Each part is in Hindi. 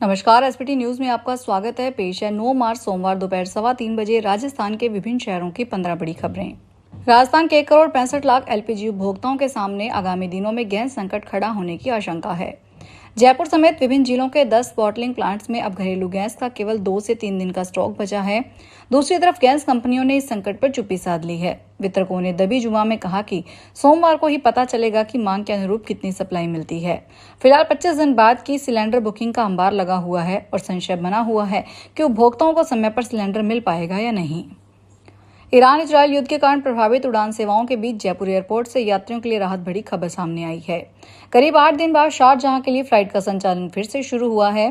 नमस्कार। एसपीटी न्यूज में आपका स्वागत है। पेश है 9 मार्च सोमवार दोपहर 3:15 बजे राजस्थान के विभिन्न शहरों की 15 बड़ी खबरें। राजस्थान के 1,65,00,000 एलपीजी उपभोक्ताओं के सामने आगामी दिनों में गैस संकट खड़ा होने की आशंका है। जयपुर समेत विभिन्न जिलों के 10 बॉटलिंग प्लांट्स में अब घरेलू गैस का केवल 2 से 3 दिन का स्टॉक बचा है। दूसरी तरफ गैस कंपनियों ने इस संकट पर चुप्पी साध ली है। वितरकों ने दबी जुबान में कहा कि सोमवार को ही पता चलेगा कि मांग के अनुरूप कितनी सप्लाई मिलती है। फिलहाल 25 दिन बाद की सिलेंडर बुकिंग का अंबार लगा हुआ है और संशय बना हुआ है कि उपभोक्ताओं को समय पर सिलेंडर मिल पाएगा या नहीं। ईरान इजरायल युद्ध के कारण प्रभावित उड़ान सेवाओं के बीच जयपुर एयरपोर्ट से यात्रियों के लिए राहत भरी खबर सामने आई है। करीब 8 दिन बाद शारजाह के लिए फ्लाइट का संचालन फिर से शुरू हुआ है।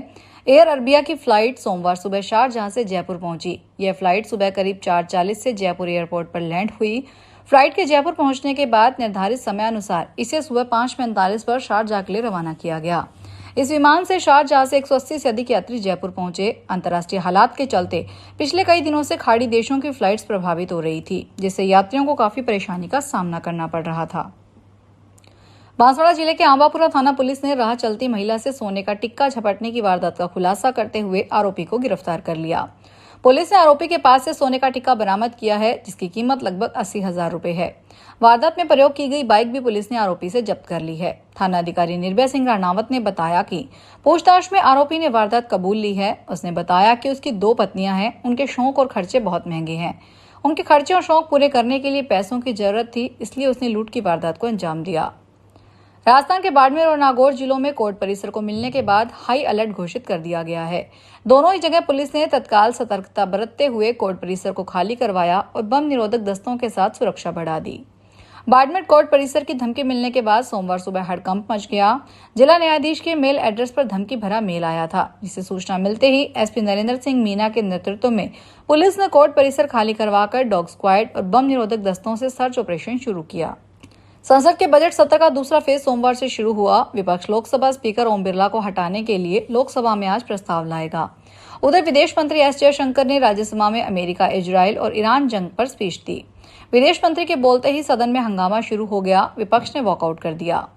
एयर अरबिया की फ्लाइट सोमवार सुबह शारजाह से जयपुर पहुंची। यह फ्लाइट सुबह करीब 4:40 से जयपुर एयरपोर्ट पर लैंड हुई। फ्लाइट के जयपुर पहुंचने के बाद निर्धारित समय अनुसार इसे सुबह 5:45 पर शारजाह के लिए रवाना किया गया। इस विमान से शारजाह से 180 से अधिक यात्री जयपुर पहुंचे। अंतर्राष्ट्रीय हालात के चलते पिछले कई दिनों से खाड़ी देशों की फ्लाइट्स प्रभावित हो रही थी, जिससे यात्रियों को काफी परेशानी का सामना करना पड़ रहा था। बांसवाड़ा जिले के आंबापुरा थाना पुलिस ने राह चलती महिला से सोने का टिक्का झपटने की वारदात का खुलासा करते हुए आरोपी को गिरफ्तार कर लिया। पुलिस ने आरोपी के पास से सोने का टिक्का बरामद किया है, जिसकी कीमत लगभग 80,000 रुपए है। वारदात में प्रयोग की गई बाइक भी पुलिस ने आरोपी से जब्त कर ली है। थाना अधिकारी निर्भय सिंह राणावत ने बताया कि पूछताछ में आरोपी ने वारदात कबूल ली है। उसने बताया कि उसकी 2 पत्नियां हैं, उनके शौक और खर्चे बहुत महंगे हैं। उनके खर्चे और शौक पूरे करने के लिए पैसों की जरूरत थी, इसलिए उसने लूट की वारदात को अंजाम दिया। राजस्थान के बाड़मेर और नागौर जिलों में कोर्ट परिसर को मिलने के बाद हाई अलर्ट घोषित कर दिया गया है। दोनों ही जगह पुलिस ने तत्काल सतर्कता बरतते हुए कोर्ट परिसर को खाली करवाया और बम निरोधक दस्तों के साथ सुरक्षा बढ़ा दी। बाड़मेर कोर्ट परिसर की धमकी मिलने के बाद सोमवार सुबह हड़कंप मच गया। जिला न्यायाधीश के मेल एड्रेस पर धमकी भरा मेल आया था, जिसे सूचना मिलते ही एसपी नरेंद्र सिंह मीना के नेतृत्व में पुलिस ने कोर्ट परिसर खाली करवाकर डॉग स्क्वाड और बम निरोधक दस्तों से सर्च ऑपरेशन शुरू किया। संसद के बजट सत्र का दूसरा फेज सोमवार से शुरू हुआ। विपक्ष लोकसभा स्पीकर ओम बिरला को हटाने के लिए लोकसभा में आज प्रस्ताव लाएगा। उधर विदेश मंत्री एस जयशंकर ने राज्यसभा में अमेरिका, इजरायल और ईरान जंग पर स्पीच दी। विदेश मंत्री के बोलते ही सदन में हंगामा शुरू हो गया। विपक्ष ने वॉकआउट कर दिया।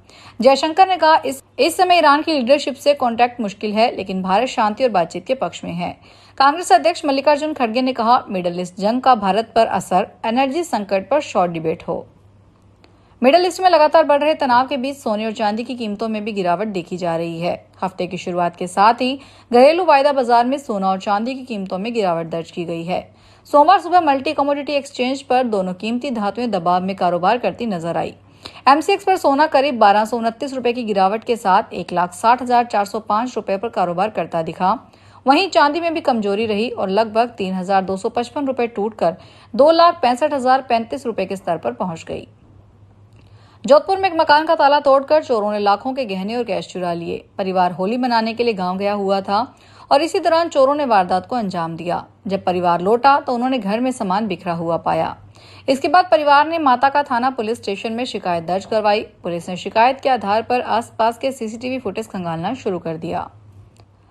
जयशंकर ने कहा, इस समय ईरान की लीडरशिप से कॉन्टैक्ट मुश्किल है, लेकिन भारत शांति और बातचीत के पक्ष में है। कांग्रेस अध्यक्ष मल्लिकार्जुन खड़गे ने कहा, मिडल ईस्ट जंग का भारत पर असर, एनर्जी संकट पर शॉर्ट डिबेट हो। मिडल ईस्ट में लगातार बढ़ रहे तनाव के बीच सोने और चांदी की कीमतों में भी गिरावट देखी जा रही है। हफ्ते की शुरुआत के साथ ही घरेलू वायदा बाजार में सोना और चांदी की कीमतों में गिरावट दर्ज की गई है। सोमवार सुबह मल्टी कमोडिटी एक्सचेंज पर दोनों कीमती धातुएं दबाव में कारोबार करती नजर आई। एमसीएक्स पर सोना करीब 1229 रुपए की गिरावट के साथ 1,60,405 रुपए पर कारोबार करता दिखा। वहीं चांदी में भी कमजोरी रही और लगभग 3,255 रुपए टूटकर 2,65,035 रुपए के स्तर पर पहुंच गई। जोधपुर में एक मकान का ताला तोड़कर चोरों ने लाखों के गहने और कैश चुरा लिए। परिवार होली मनाने के लिए गांव गया हुआ था और इसी दौरान चोरों ने वारदात को अंजाम दिया। जब परिवार लौटा तो उन्होंने घर में सामान बिखरा हुआ पाया। इसके बाद परिवार ने माता का थाना पुलिस स्टेशन में शिकायत दर्ज करवाई। पुलिस ने शिकायत के आधार पर आसपास के सीसीटीवी फुटेज खंगालना शुरू कर दिया।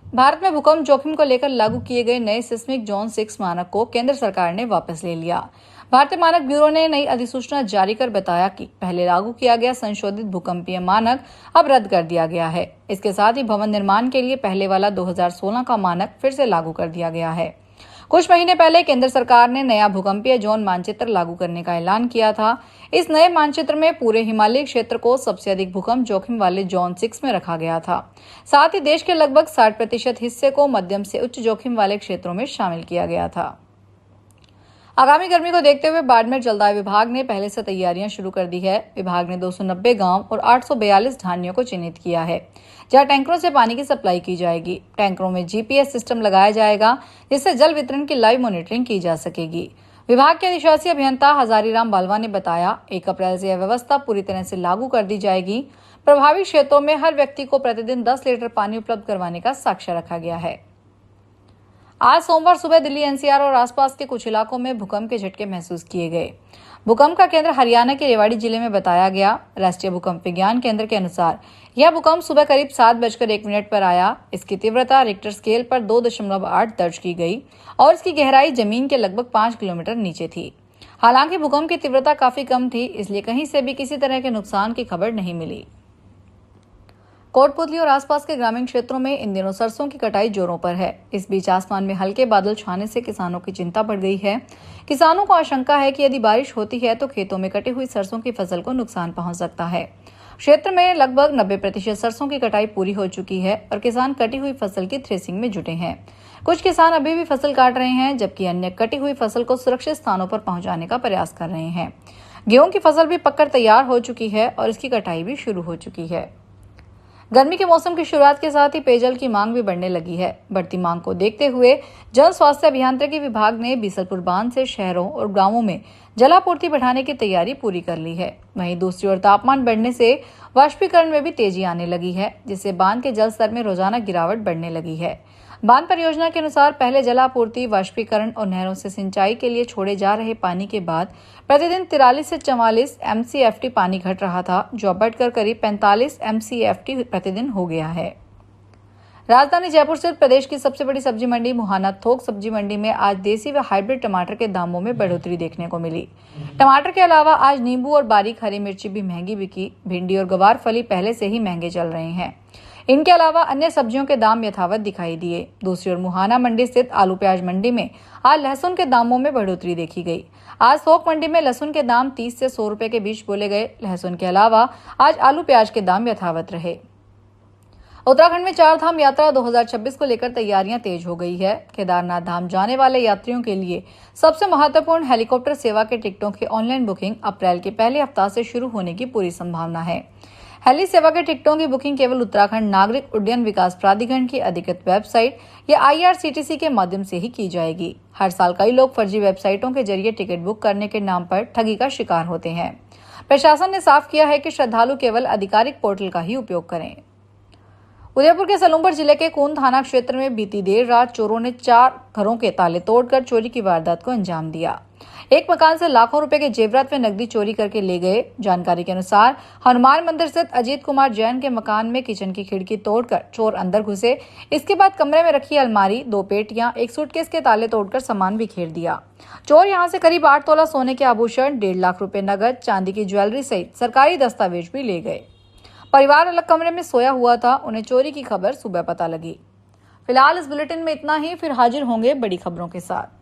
भारत में भूकंप जोखिम को लेकर लागू किए गए नए सिस्मिक जोन 6 मानक को केंद्र सरकार ने वापस ले लिया। भारतीय मानक ब्यूरो ने नई अधिसूचना जारी कर बताया कि पहले लागू किया गया संशोधित भूकंपीय मानक अब रद्द कर दिया गया है। इसके साथ ही भवन निर्माण के लिए पहले वाला 2016 का मानक फिर से लागू कर दिया गया है। कुछ महीने पहले केंद्र सरकार ने नया भूकंपीय जोन मानचित्र लागू करने का ऐलान किया था। इस नए मानचित्र में पूरे हिमालयी क्षेत्र को सबसे अधिक भूकंप जोखिम वाले जोन 6 में रखा गया था। साथ ही देश के लगभग 60% हिस्से को मध्यम से उच्च जोखिम वाले क्षेत्रों में शामिल किया गया था। आगामी गर्मी को देखते हुए बाड़मेर जलदाय विभाग ने पहले से तैयारियां शुरू कर दी है। विभाग ने 290 गांव और 842 ढानियों को चिन्हित किया है, जहां टैंकरों से पानी की सप्लाई की जाएगी। टैंकरों में जीपीएस सिस्टम लगाया जाएगा, जिससे जल वितरण की लाइव मॉनिटरिंग की जा सकेगी। विभाग के अधिशासी अभियंता हजारीराम बालवा ने बताया, 1 अप्रैल से यह व्यवस्था पूरी तरह से लागू कर दी जाएगी। प्रभावित क्षेत्रों में हर व्यक्ति को प्रतिदिन 10 लीटर पानी उपलब्ध करवाने का साक्ष्य रखा गया है। आज सोमवार सुबह दिल्ली एनसीआर और आसपास के कुछ इलाकों में भूकंप के झटके महसूस किए गए। भूकंप का केंद्र हरियाणा के रेवाड़ी जिले में बताया गया। राष्ट्रीय भूकंप विज्ञान केंद्र के अनुसार यह भूकंप सुबह करीब 7:01 पर आया। इसकी तीव्रता रिक्टर स्केल पर 2.8 दर्ज की गई और इसकी गहराई जमीन के लगभग 5 किलोमीटर नीचे थी। हालांकि भूकंप की तीव्रता काफी कम थी, इसलिए कहीं से भी किसी तरह के नुकसान की खबर नहीं मिली। कोटपुतली और आसपास के ग्रामीण क्षेत्रों में इन दिनों सरसों की कटाई जोरों पर है। इस बीच आसमान में हल्के बादल छाने से किसानों की चिंता बढ़ गई है। किसानों को आशंका है कि यदि बारिश होती है तो खेतों में कटी हुई सरसों की फसल को नुकसान पहुंच सकता है। क्षेत्र में लगभग 90% सरसों की कटाई पूरी हो चुकी है और किसान कटी हुई फसल की थ्रेसिंग में जुटे हैं। कुछ किसान अभी भी फसल काट रहे हैं, जबकि अन्य कटी हुई फसल को सुरक्षित स्थानों पर पहुंचाने का प्रयास कर रहे हैं। गेहूं की फसल भी पककर तैयार हो चुकी है और इसकी कटाई भी शुरू हो चुकी है। गर्मी के मौसम की शुरुआत के साथ ही पेयजल की मांग भी बढ़ने लगी है। बढ़ती मांग को देखते हुए जल स्वास्थ्य अभियांत्रिकी विभाग ने बीसलपुर बांध से शहरों और गांवों में जलापूर्ति बढ़ाने की तैयारी पूरी कर ली है। वहीं दूसरी ओर तापमान बढ़ने से वाष्पीकरण में भी तेजी आने लगी है, जिससे बांध के जल स्तर में रोजाना गिरावट बढ़ने लगी है। बांध परियोजना के अनुसार पहले जलापूर्ति, वाष्पीकरण और नहरों से सिंचाई के लिए छोड़े जा रहे पानी के बाद प्रतिदिन 43 से 44 MCFT पानी घट रहा था, जो अब बढ़कर करीब 45 MCFT प्रतिदिन हो गया है। राजधानी जयपुर स्थित प्रदेश की सबसे बड़ी सब्जी मंडी मुहाना थोक सब्जी मंडी में आज देसी व हाइब्रिड टमाटर के दामों में बढ़ोतरी देखने को मिली। टमाटर के अलावा आज नींबू और बारीक हरी मिर्ची भी महंगी बिकी। भिंडी और गवार फली पहले से ही महंगे चल रहे हैं। इनके अलावा अन्य सब्जियों के दाम यथावत दिखाई दिए। दूसरी ओर मुहाना मंडी स्थित आलू प्याज मंडी में आज लहसुन के दामों में बढ़ोतरी देखी गई। आज थोक मंडी में लहसुन के दाम 30 से 100 रुपए के बीच बोले गए। लहसुन के अलावा आज आलू प्याज के दाम यथावत रहे। उत्तराखंड में 4 धाम यात्रा 2026 को लेकर तैयारियां तेज हो गई है। केदारनाथ धाम जाने वाले यात्रियों के लिए सबसे महत्वपूर्ण हेलीकॉप्टर सेवा के टिकटों की ऑनलाइन बुकिंग अप्रैल के पहले हफ्ता से शुरू होने की पूरी संभावना है। हेली सेवा के टिकटों की बुकिंग केवल उत्तराखंड नागरिक उड्डयन विकास प्राधिकरण की अधिकृत वेबसाइट या IRCTC के माध्यम से ही की जाएगी। हर साल कई लोग फर्जी वेबसाइटों के जरिए टिकट बुक करने के नाम पर ठगी का शिकार होते हैं। प्रशासन ने साफ किया है कि श्रद्धालु केवल आधिकारिक पोर्टल का ही उपयोग करें। उदयपुर के सलूमपुर जिले के कून थाना क्षेत्र में बीती देर रात चोरों ने 4 घरों के ताले तोड़कर चोरी की वारदात को अंजाम दिया। एक मकान से लाखों रुपए के जेवरात व नकदी चोरी करके ले गए। जानकारी के अनुसार हनुमान मंदिर स्थित अजीत कुमार जैन के मकान में किचन की खिड़की तोड़कर चोर अंदर घुसे। इसके बाद कमरे में रखी अलमारी, 2 पेटियां, एक सूटकेस के ताले तोड़कर सामान बिखेर दिया। चोर यहां से करीब 8 तोला सोने के आभूषण, 1.5 लाख रुपए नगद, चांदी की ज्वेलरी सहित सरकारी दस्तावेज भी ले गए। परिवार अलग कमरे में सोया हुआ था। उन्हें चोरी की खबर सुबह पता लगी। फिलहाल इस बुलेटिन में इतना ही। फिर हाजिर होंगे बड़ी खबरों के साथ।